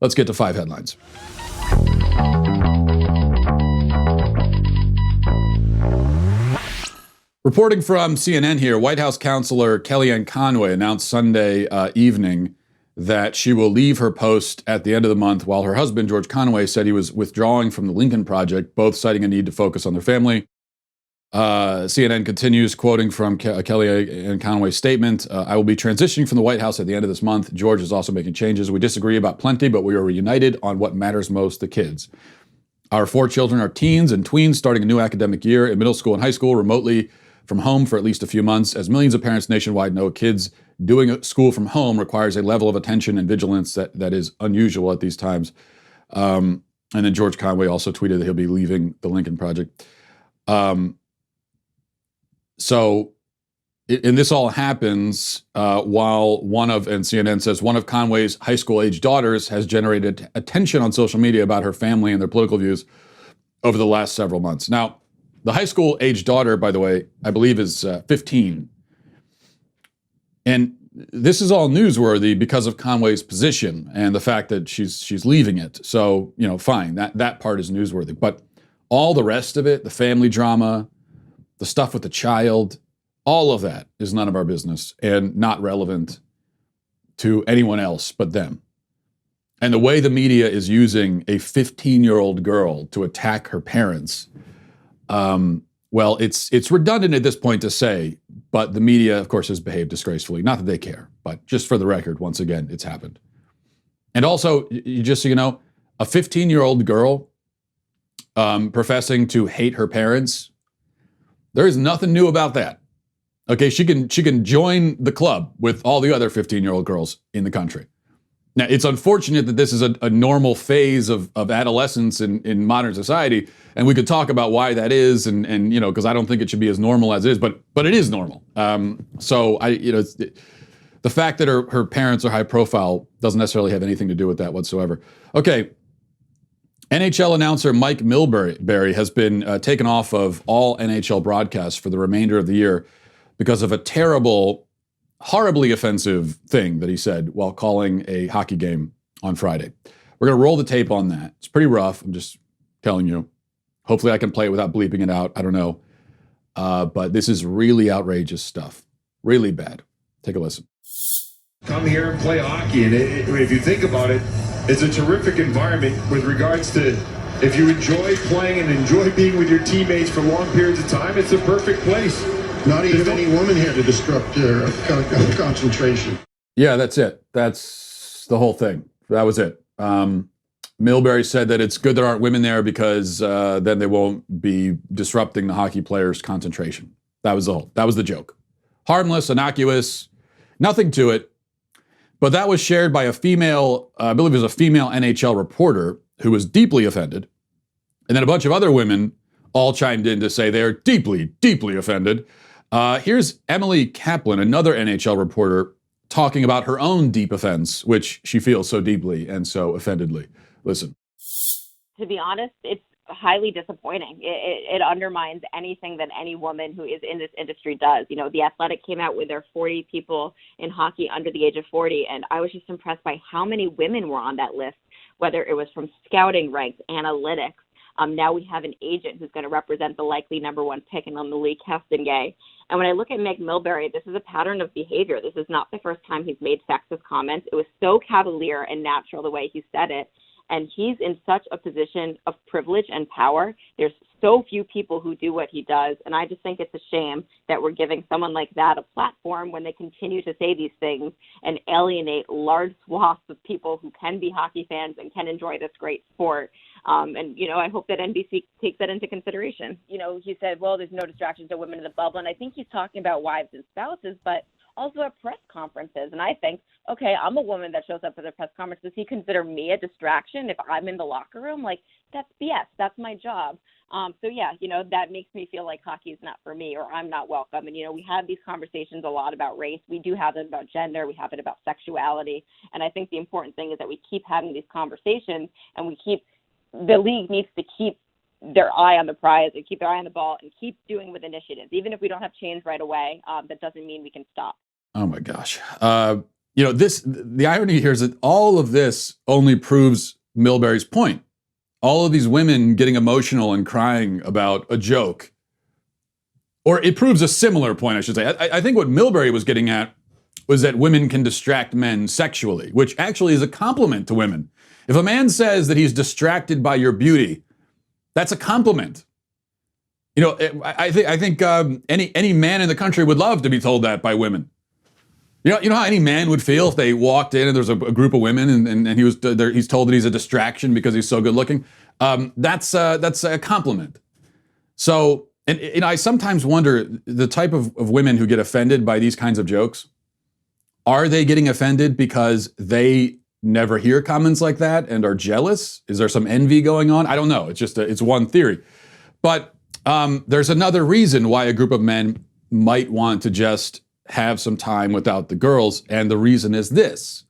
Let's get to 5 headlines. Reporting from CNN here, White House counselor Kellyanne Conway announced Sunday evening that she will leave her post at the end of the month, while her husband, George Conway, said he was withdrawing from the Lincoln Project, both citing a need to focus on their family. CNN continues, quoting from Kellyanne Conway's statement, I will be transitioning from the White House at the end of this month. George is also making changes. We disagree about plenty, but we are reunited on what matters most, the kids. Our 4 children are teens and tweens starting a new academic year in middle school and high school, remotely from home for at least a few months. As millions of parents nationwide know, kids doing school from home requires a level of attention and vigilance that is unusual at these times. And then George Conway also tweeted that he'll be leaving the Lincoln Project. So this all happens while and CNN says, one of Conway's high school age daughters has generated attention on social media about her family and their political views over the last several months. Now, the high school age daughter, by the way, I believe is 15. And this is all newsworthy because of Conway's position and the fact that she's leaving it. So, fine, that part is newsworthy. But all the rest of it, the family drama, the stuff with the child, all of that is none of our business and not relevant to anyone else but them. And the way the media is using a 15-year-old girl to attack her parents, well, it's redundant at this point to say, but the media, of course, has behaved disgracefully. Not that they care, but just for the record, once again, it's happened. And also, just so you know, a 15-year-old girl professing to hate her parents, there is nothing new about that. Okay, she can join the club with all the other 15-year-old girls in the country. Now, it's unfortunate that this is a normal phase of adolescence in modern society, and we could talk about why that is, and because I don't think it should be as normal as it is, but it is normal. So the fact that her parents are high profile doesn't necessarily have anything to do with that whatsoever. Okay, NHL announcer Mike Milbury has been taken off of all NHL broadcasts for the remainder of the year because of a terrible, horribly offensive thing that he said while calling a hockey game on Friday. We're going to roll the tape on that. It's pretty rough. I'm just telling you. Hopefully I can play it without bleeping it out. I don't know. But this is really outrageous stuff. Really bad. Take a listen. Come here and play hockey. And if you think about it, it's a terrific environment with regards to if you enjoy playing and enjoy being with your teammates for long periods of time, it's a perfect place. Not even any woman here to disrupt their concentration. Yeah, that's it. That's the whole thing. That was it. Milbury said that it's good there aren't women there because then they won't be disrupting the hockey players' concentration. That was the joke. Harmless, innocuous, nothing to it. But that was shared by a female, I believe it was a female NHL reporter who was deeply offended. And then a bunch of other women all chimed in to say they're deeply, deeply offended. Here's Emily Kaplan, another NHL reporter, talking about her own deep offense, which she feels so deeply and so offendedly. Listen. To be honest, it's highly disappointing. It undermines anything that any woman who is in this industry does. The Athletic came out with their 40 people in hockey under the age of 40, and I was just impressed by how many women were on that list, whether it was from scouting ranks, analytics. Now we have an agent who's going to represent the likely number 1 pick in Malik Castonguay. And when I look at Meg Milbury, this is a pattern of behavior. This is not the first time he's made sexist comments. It was so cavalier and natural the way he said it. And he's in such a position of privilege and power. There's so few people who do what he does. And I just think it's a shame that we're giving someone like that a platform when they continue to say these things and alienate large swaths of people who can be hockey fans and can enjoy this great sport. I hope that NBC takes that into consideration. He said, well, there's no distractions to women in the bubble. And I think he's talking about wives and spouses, but also at press conferences. And I think, okay, I'm a woman that shows up at a press conference. Does he consider me a distraction if I'm in the locker room? Like, that's BS. That's my job. That makes me feel like hockey is not for me or I'm not welcome. And, we have these conversations a lot about race. We do have it about gender. We have it about sexuality. And I think the important thing is that we keep having these conversations and the league needs to keep their eye on the prize and keep their eye on the ball and keep doing with initiatives. Even if we don't have change right away, that doesn't mean we can stop. Oh my gosh. the irony here is that all of this only proves Milbury's point. All of these women getting emotional and crying about a joke, or it proves a similar point, I should say. I think what Milbury was getting at was that women can distract men sexually, which actually is a compliment to women. If a man says that he's distracted by your beauty, that's a compliment. I think any man in the country would love to be told that by women. You know how any man would feel if they walked in and there's a group of women and he's told that he's a distraction because he's so good looking. That's a compliment. So, and I sometimes wonder the type of women who get offended by these kinds of jokes. Are they getting offended because they never hear comments like that and are jealous? Is there some envy going on? I don't know. It's one theory. But there's another reason why a group of men might want to just have some time without the girls. And the reason is this.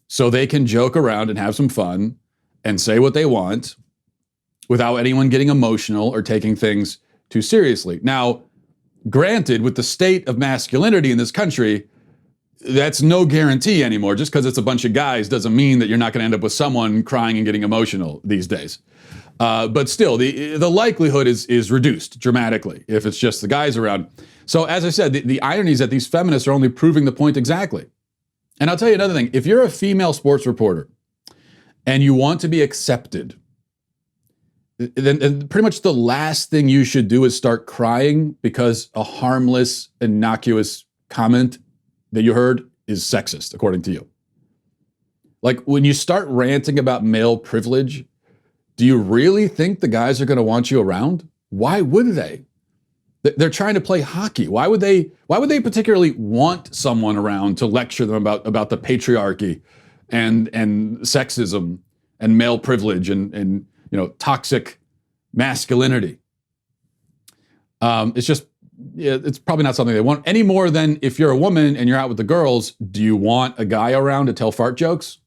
So they can joke around and have some fun and say what they want without anyone getting emotional or taking things too seriously. Now, granted, with the state of masculinity in this country, that's no guarantee anymore. Just because it's a bunch of guys doesn't mean that you're not going to end up with someone crying and getting emotional these days. But still, the likelihood is reduced dramatically if it's just the guys around. So as I said, the irony is that these feminists are only proving the point exactly. And I'll tell you another thing. If you're a female sports reporter and you want to be accepted, then pretty much the last thing you should do is start crying because a harmless, innocuous comment that you heard is sexist, according to you. Like, when you start ranting about male privilege, do you really think the guys are going to want you around? Why would they? They're trying to play hockey. Why would they particularly want someone around to lecture them about the patriarchy and sexism and male privilege and toxic masculinity? It's probably not something they want any more than if you're a woman and you're out with the girls, do you want a guy around to tell fart jokes?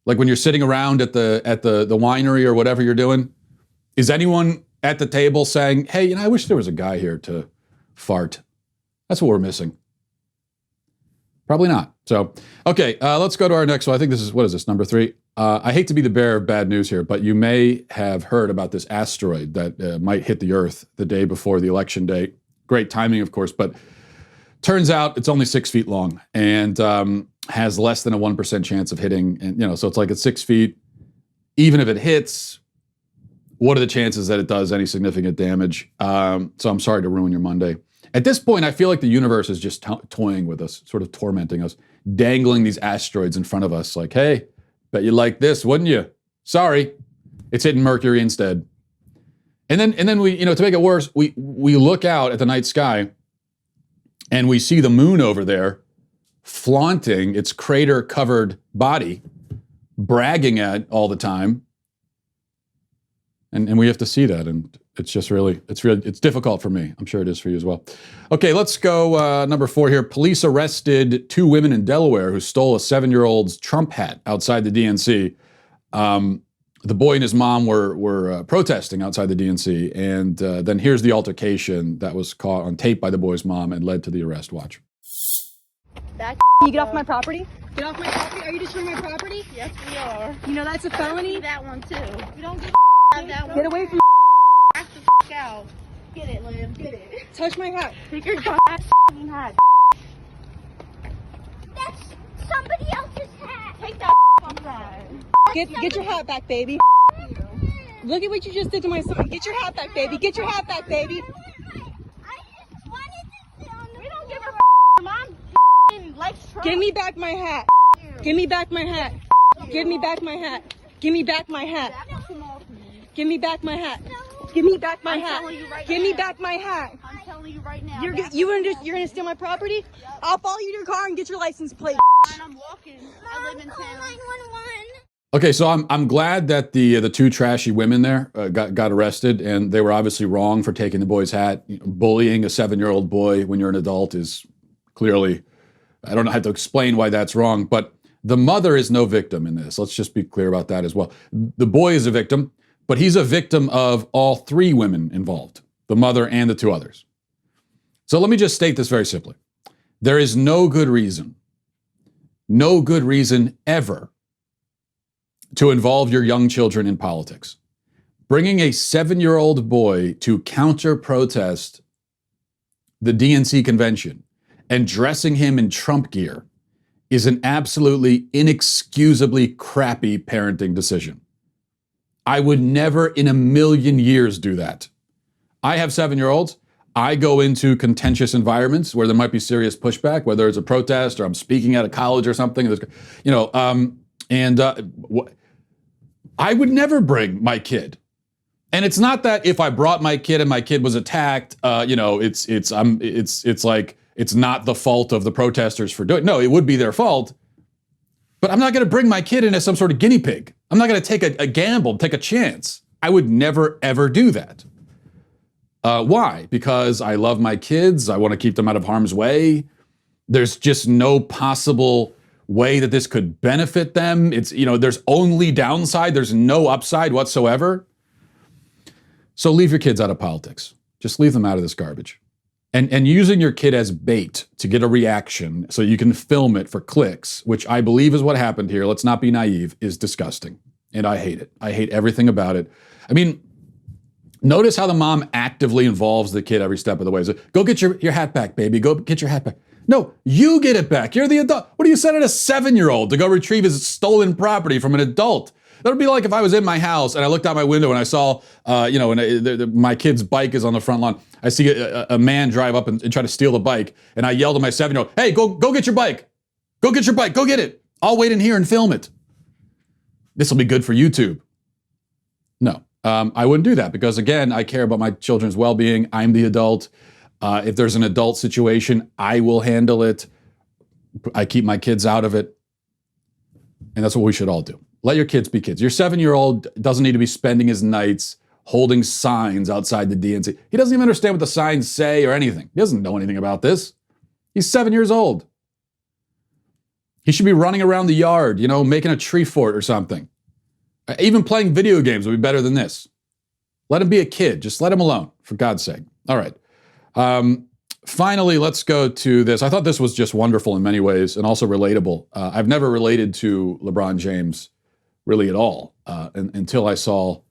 Like when you're sitting around at the winery or whatever you're doing, is anyone at the table saying, hey, I wish there was a guy here to fart? That's what we're missing. Probably not. So, okay, let's go to our next one. I think what is this, number 3? I hate to be the bearer of bad news here, but you may have heard about this asteroid that might hit the Earth the day before the election day. Great timing, of course, but turns out it's only 6 feet long and has less than a 1% chance of hitting. And, so it's like at 6 feet, even if it hits, what are the chances that it does any significant damage? So I'm sorry to ruin your Monday. At this point, I feel like the universe is just toying with us, sort of tormenting us, dangling these asteroids in front of us like, hey, bet you'd like this, wouldn't you? Sorry, it's hitting Mercury instead. And then we, to make it worse, we look out at the night sky and we see the moon over there flaunting its crater-covered body, bragging at all the time. And we have to see that, and it's difficult for me. I'm sure it is for you as well. Okay, let's go number 4 here. Police arrested 2 women in Delaware who stole a 7-year-old's Trump hat outside the DNC. The boy and his mom were protesting outside the DNC, and then here's the altercation that was caught on tape by the boy's mom and led to the arrest. Watch. Can you get off my property? Get off my property? Are you destroying my property? Yes, we are. You know that's a felony? That one too. We don't give that one. Get away from Back the out. Get it, Lamb. Get it. touch my hat. Take your hat. That's somebody else's hat. Take that hat. Get your hat back, baby. Look at what you just did to my son. Get your hat back, baby. Get your hat back, baby. I just wanted to sit on the We don't give a Mom likes Trump. Give me back my hat. Give me back my hat. Give me back my hat. Give me back my hat. Give me back my hat. Give me back my hat. Give me back my hat. I'm telling you right now. You're gonna steal my property? I'll follow you to your car and get your license plate. And I'm walking. I live in town. 911. Okay, so I'm glad that the 2 trashy women there got arrested, and they were obviously wrong for taking the boy's hat. Bullying a 7-year-old boy when you're an adult is clearly, I don't know how to explain why that's wrong, but the mother is no victim in this. Let's just be clear about that as well. The boy is a victim, but he's a victim of all 3 women involved, the mother and the 2 others. So let me just state this very simply. There is no good reason no good reason ever to involve your young children in politics. Bringing a 7-year-old boy to counter-protest the DNC convention and dressing him in Trump gear is an absolutely inexcusably crappy parenting decision. I would never in a million years do that. I have 7-year-olds. I go into contentious environments where there might be serious pushback, whether it's a protest or I'm speaking at a college or something. I would never bring my kid. And it's not that if I brought my kid and my kid was attacked, it's like it's not the fault of the protesters for doing it. No, it would be their fault. But I'm not going to bring my kid in as some sort of guinea pig. I'm not going to take a gamble, take a chance. I would never, ever do that. Why? Because I love my kids. I want to keep them out of harm's way. There's just no possible way that this could benefit them. There's only downside. There's no upside whatsoever. So leave your kids out of politics. Just leave them out of this garbage. And using your kid as bait to get a reaction so you can film it for clicks, which I believe is what happened here, let's not be naive, is disgusting. And I hate it. I hate everything about it. I mean, notice how the mom actively involves the kid every step of the way. So, go get your hat back, baby. Go get your hat back. No, you get it back. You're the adult. What do you send a 7-year-old to go retrieve his stolen property from an adult? That would be like if I was in my house and I looked out my window and I saw, my kid's bike is on the front lawn. I see a man drive up and try to steal the bike. And I yelled at my 7-year-old, hey, go get your bike. Go get your bike. Go get it. I'll wait in here and film it. This will be good for YouTube. No, I wouldn't do that because, again, I care about my children's well-being. I'm the adult. If there's an adult situation, I will handle it. I keep my kids out of it. And that's what we should all do. Let your kids be kids. Your 7-year-old doesn't need to be spending his nights holding signs outside the DNC. He doesn't even understand what the signs say or anything. He doesn't know anything about this. He's 7 years old. He should be running around the yard, making a tree fort or something. Even playing video games would be better than this. Let him be a kid. Just let him alone, for God's sake. All right. Finally, let's go to this. I thought this was just wonderful in many ways and also relatable. I've never related to LeBron James really at all until I saw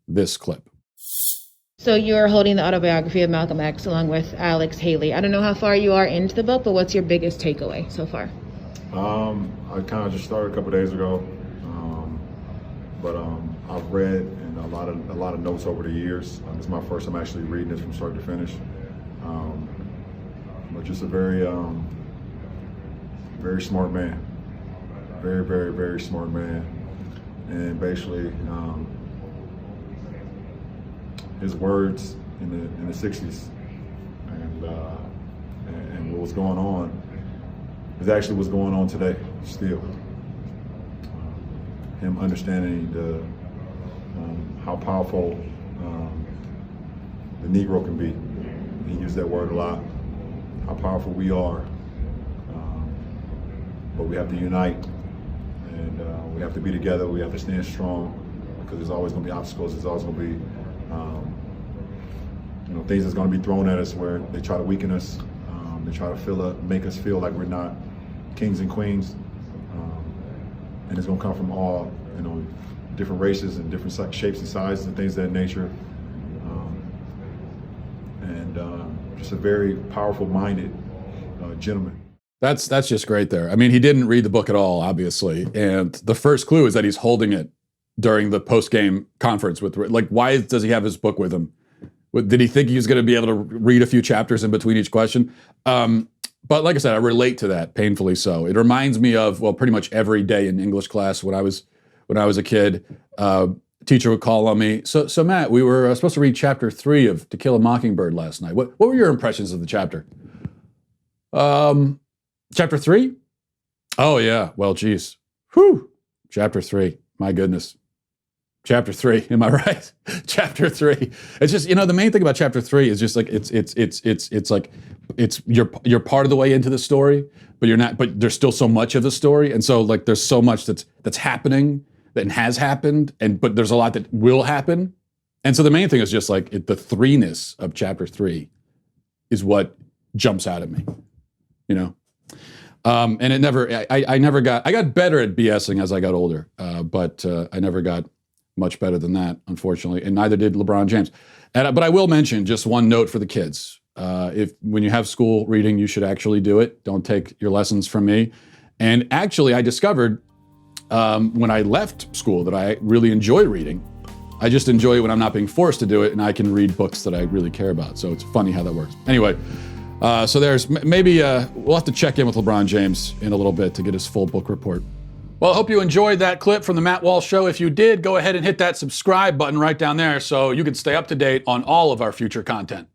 this clip. So you're holding the Autobiography of Malcolm X along with Alex Haley. I don't know how far you are into the book, but what's your biggest takeaway so far? I kind of just started a couple days ago, but I've read and a lot of notes over the years. It's my first time actually reading this from start to finish. But just a very smart man, very, very, very smart man. And basically, his words in the 60s and what was going on is actually what's going on today still. Him understanding how powerful the Negro can be. He used that word a lot. How powerful we are, but we have to unite. And we have to be together. We have to stand strong because there's always going to be obstacles. There's always going to be, things that's going to be thrown at us where they try to weaken us. They try to make us feel like we're not kings and queens. And it's going to come from all, different races and different shapes and sizes and things of that nature. Just a very powerful-minded gentleman. That's just great there. I mean, he didn't read the book at all, obviously. And the first clue is that he's holding it during the post-game conference why does he have his book with him? Did he think he was going to be able to read a few chapters in between each question? But like I said, I relate to that, painfully so. It reminds me of, pretty much every day in English class when I was a kid, teacher would call on me. So Matt, we were supposed to read chapter 3 of To Kill a Mockingbird last night. What were your impressions of the chapter? Chapter 3? Oh, yeah. Well, geez. Whew. Chapter 3. My goodness. Chapter 3. Am I right? Chapter 3. It's just, the main thing about chapter 3 is just like, you're part of the way into the story, but you're not, but there's still so much of the story. And so like, there's so much that's happening that has happened, but there's a lot that will happen. And so the main thing is just like the threeness of chapter 3 is what jumps out at me, And it never, I got better at BSing as I got older, but I never got much better than that, unfortunately, and neither did LeBron James. But I will mention just one note for the kids. When you have school reading, you should actually do it. Don't take your lessons from me. And actually, I discovered when I left school that I really enjoy reading. I just enjoy it when I'm not being forced to do it, and I can read books that I really care about. So it's funny how that works. Anyway, so there's maybe we'll have to check in with LeBron James in a little bit to get his full book report. Well, I hope you enjoyed that clip from the Matt Walsh Show. If you did, go ahead and hit that subscribe button right down there so you can stay up to date on all of our future content.